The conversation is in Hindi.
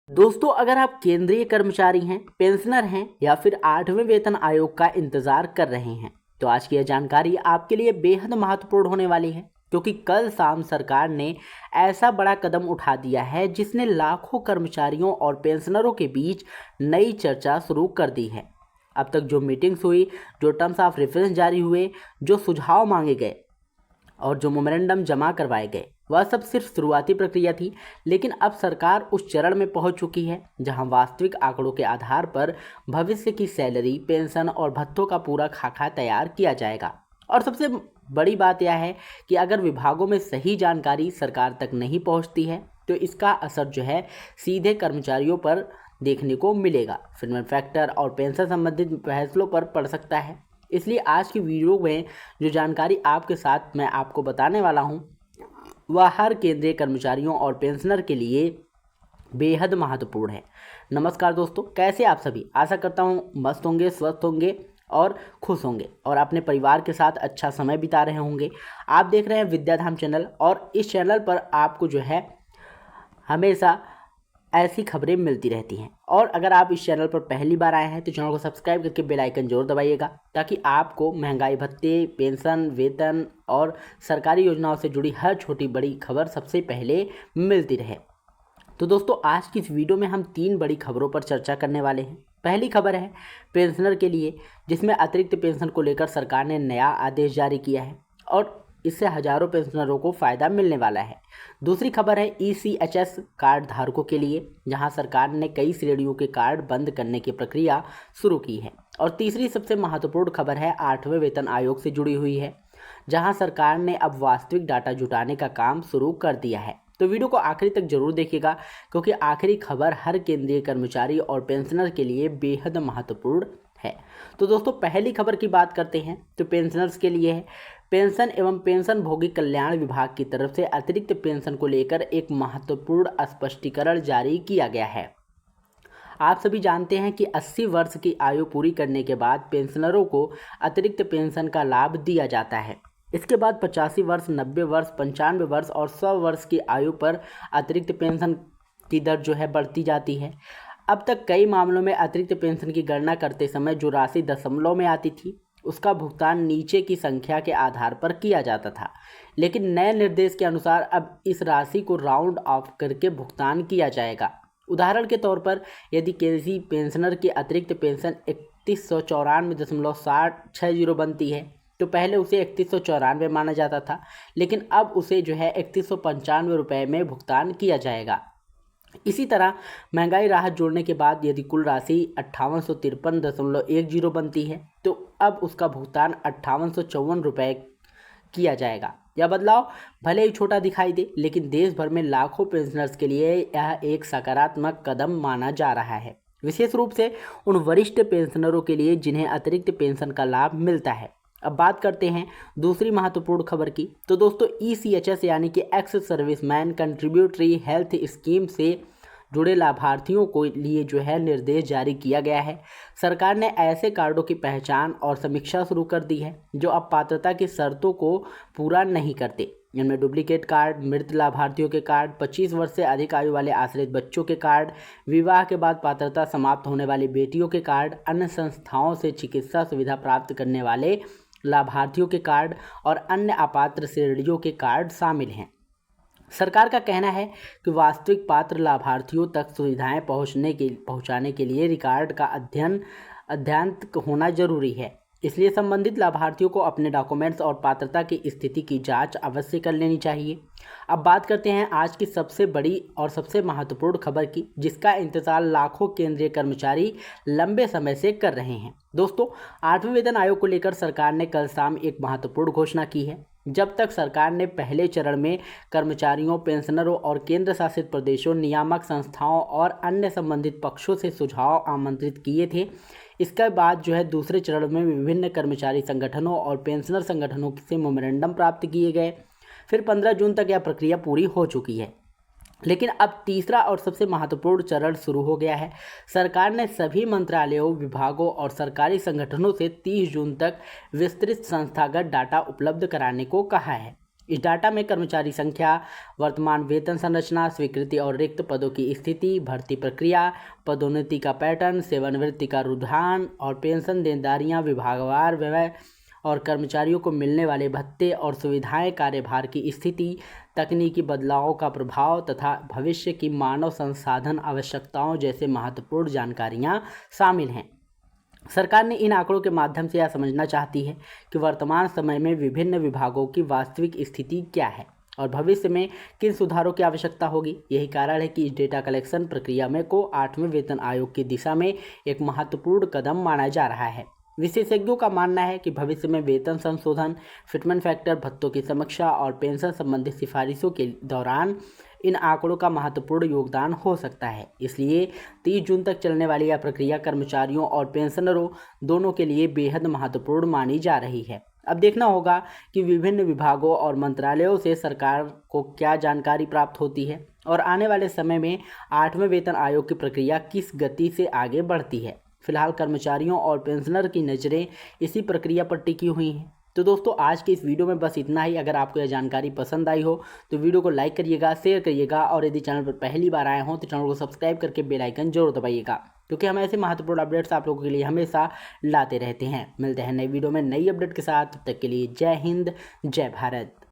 दोस्तों, अगर आप केंद्रीय कर्मचारी हैं, पेंशनर हैं या फिर 8वें वेतन आयोग का इंतजार कर रहे हैं तो आज की यह जानकारी आपके लिए बेहद महत्वपूर्ण होने वाली है, क्योंकि कल शाम सरकार ने ऐसा बड़ा कदम उठा दिया है जिसने लाखों कर्मचारियों और पेंशनरों के बीच नई चर्चा शुरू कर दी है। अब तक जो मीटिंग्स हुई, जो टर्म्स ऑफ रेफरेंस जारी हुए, जो सुझाव मांगे गए और जो मेमोरेंडम जमा करवाए गए, वह सब सिर्फ शुरुआती प्रक्रिया थी। लेकिन अब सरकार उस चरण में पहुंच चुकी है जहां वास्तविक आंकड़ों के आधार पर भविष्य की सैलरी, पेंशन और भत्तों का पूरा खाका तैयार किया जाएगा। और सबसे बड़ी बात यह है कि अगर विभागों में सही जानकारी सरकार तक नहीं पहुंचती है तो इसका असर जो है सीधे कर्मचारियों पर देखने को मिलेगा, फिल्म फैक्टर और पेंशन संबंधित फैसलों पर पड़ सकता है। इसलिए आज की वीडियो में जो जानकारी आपके साथ मैं आपको बताने वाला हूं वह हर केंद्रीय कर्मचारियों और पेंशनर के लिए बेहद महत्वपूर्ण है। नमस्कार दोस्तों, कैसे आप सभी? आशा करता हूं मस्त होंगे, स्वस्थ होंगे और खुश होंगे और अपने परिवार के साथ अच्छा समय बिता रहे होंगे। आप देख रहे हैं विद्याधाम चैनल और इस चैनल पर आपको जो है हमेशा ऐसी खबरें मिलती रहती हैं। और अगर आप इस चैनल पर पहली बार आए हैं तो चैनल को सब्सक्राइब करके बेल आइकन जरूर दबाइएगा, ताकि आपको महंगाई भत्ते, पेंशन, वेतन और सरकारी योजनाओं से जुड़ी हर छोटी बड़ी खबर सबसे पहले मिलती रहे। तो दोस्तों, आज की इस वीडियो में हम 3 बड़ी खबरों पर चर्चा करने वाले हैं। पहली खबर है पेंशनर के लिए, जिसमें अतिरिक्त पेंशन को लेकर सरकार ने नया आदेश जारी किया है और इससे हजारों पेंशनरों को फ़ायदा मिलने वाला है। दूसरी खबर है ECHS कार्ड धारकों के लिए, जहां सरकार ने कई श्रेणियों के कार्ड बंद करने की प्रक्रिया शुरू की है। और तीसरी सबसे महत्वपूर्ण खबर है 8वें वेतन आयोग से जुड़ी हुई है, जहां सरकार ने अब वास्तविक डाटा जुटाने का काम शुरू कर दिया है। तो वीडियो को आखिरी तक जरूर देखिएगा, क्योंकि आखिरी खबर हर केंद्रीय कर्मचारी और पेंशनर के लिए बेहद महत्वपूर्ण है। तो दोस्तों, पहली खबर की बात करते हैं तो पेंशनर्स के लिए है। पेंशन एवं पेंशन भोगी कल्याण विभाग की तरफ से अतिरिक्त पेंशन को लेकर एक महत्वपूर्ण स्पष्टीकरण जारी किया गया है। आप सभी जानते हैं कि 80 वर्ष की आयु पूरी करने के बाद पेंशनरों को अतिरिक्त पेंशन का लाभ दिया जाता है। इसके बाद 85 वर्ष, 90 वर्ष, 95 वर्ष और 100 वर्ष की आयु पर अतिरिक्त पेंशन की दर जो है बढ़ती जाती है। अब तक कई मामलों में अतिरिक्त पेंशन की गणना करते समय जो राशि दशमलव में आती थी उसका भुगतान नीचे की संख्या के आधार पर किया जाता था, लेकिन नए निर्देश के अनुसार अब इस राशि को राउंड ऑफ करके भुगतान किया जाएगा। उदाहरण के तौर पर यदि किसी पेंशनर की अतिरिक्त पेंशन 3194.60 बनती है तो पहले उसे 3194 माना जाता था, लेकिन अब उसे जो है 3195 रुपये में भुगतान किया जाएगा। इसी तरह महंगाई राहत जोड़ने के बाद यदि कुल राशि 5853.10 बनती है तो अब उसका भुगतान 5854 रुपये किया जाएगा। यह बदलाव भले ही छोटा दिखाई दे, लेकिन देश भर में लाखों पेंशनर्स के लिए यह एक सकारात्मक कदम माना जा रहा है, विशेष रूप से उन वरिष्ठ पेंशनरों के लिए जिन्हें अतिरिक्त पेंशन का लाभ मिलता है। अब बात करते हैं दूसरी महत्वपूर्ण खबर की। तो दोस्तों, ECHS यानी कि ex serviceman contributory health scheme से जुड़े लाभार्थियों को लिए जो है निर्देश जारी किया गया है। सरकार ने ऐसे कार्डों की पहचान और समीक्षा शुरू कर दी है जो अब पात्रता की शर्तों को पूरा नहीं करते। इनमें डुप्लीकेट कार्ड, मृत लाभार्थियों के कार्ड, 25 वर्ष से अधिक आयु वाले आश्रित बच्चों के कार्ड, विवाह के बाद पात्रता समाप्त होने वाली बेटियों के कार्ड, अन्य संस्थाओं से चिकित्सा सुविधा प्राप्त करने वाले लाभार्थियों के कार्ड और अन्य अपात्र श्रेणियों के कार्ड शामिल हैं। सरकार का कहना है कि वास्तविक पात्र लाभार्थियों तक सुविधाएं पहुंचाने के लिए रिकॉर्ड का अध्ययन होना जरूरी है। इसलिए संबंधित लाभार्थियों को अपने डॉक्यूमेंट्स और पात्रता की स्थिति की जांच अवश्य कर लेनी चाहिए। अब बात करते हैं आज की सबसे बड़ी और सबसे महत्वपूर्ण खबर की, जिसका इंतजार लाखों केंद्रीय कर्मचारी लंबे समय से कर रहे हैं। दोस्तों, 8वें वेतन आयोग को लेकर सरकार ने कल शाम एक महत्वपूर्ण घोषणा की है। जब तक सरकार ने पहले चरण में कर्मचारियों, पेंशनरों और केंद्र शासित प्रदेशों, नियामक संस्थाओं और अन्य संबंधित पक्षों से सुझाव आमंत्रित किए थे, इसके बाद जो है दूसरे चरण में विभिन्न कर्मचारी संगठनों और पेंशनर संगठनों से मेमोरेंडम प्राप्त किए गए। फिर 15 जून तक यह प्रक्रिया पूरी हो चुकी है, लेकिन अब तीसरा और सबसे महत्वपूर्ण चरण शुरू हो गया है। सरकार ने सभी मंत्रालयों, विभागों और सरकारी संगठनों से 30 जून तक विस्तृत संस्थागत डाटा उपलब्ध कराने को कहा है। इस डाटा में कर्मचारी संख्या, वर्तमान वेतन संरचना, स्वीकृति और रिक्त पदों की स्थिति, भर्ती प्रक्रिया, पदोन्नति का पैटर्न, सेवानिवृत्ति का रुझान और पेंशन देनदारियां, विभागवार व्यय और कर्मचारियों को मिलने वाले भत्ते और सुविधाएं, कार्यभार की स्थिति, तकनीकी बदलावों का प्रभाव तथा भविष्य की मानव संसाधन आवश्यकताओं जैसे महत्वपूर्ण जानकारियां शामिल हैं। सरकार ने इन आंकड़ों के माध्यम से यह समझना चाहती है कि वर्तमान समय में विभिन्न विभागों की वास्तविक स्थिति क्या है और भविष्य में किन सुधारों की आवश्यकता होगी। यही कारण है कि इस डेटा कलेक्शन प्रक्रिया में को 8वें वेतन आयोग की दिशा में एक महत्वपूर्ण कदम माना जा रहा है। विशेषज्ञों का मानना है कि भविष्य में वेतन संशोधन, फिटमेंट फैक्टर, भत्तों की समीक्षा और पेंशन संबंधी सिफारिशों के दौरान इन आंकड़ों का महत्वपूर्ण योगदान हो सकता है। इसलिए 30 जून तक चलने वाली यह प्रक्रिया कर्मचारियों और पेंशनरों दोनों के लिए बेहद महत्वपूर्ण मानी जा रही है। अब देखना होगा कि विभिन्न विभागों और मंत्रालयों से सरकार को क्या जानकारी प्राप्त होती है और आने वाले समय में 8वें वेतन आयोग की प्रक्रिया किस गति से आगे बढ़ती है। फिलहाल कर्मचारियों और पेंशनर की नज़रें इसी प्रक्रिया पर टिकी हुई हैं। तो दोस्तों, आज के इस वीडियो में बस इतना ही। अगर आपको यह जानकारी पसंद आई हो तो वीडियो को लाइक करिएगा, शेयर करिएगा और यदि चैनल पर पहली बार आए हों तो चैनल को सब्सक्राइब करके बेल आइकन जरूर दबाइएगा, क्योंकि हम ऐसे महत्वपूर्ण अपडेट्स आप लोगों के लिए हमेशा लाते रहते हैं। मिलते हैं नई वीडियो में नई अपडेट के साथ। तब तक के लिए जय हिंद, जय भारत।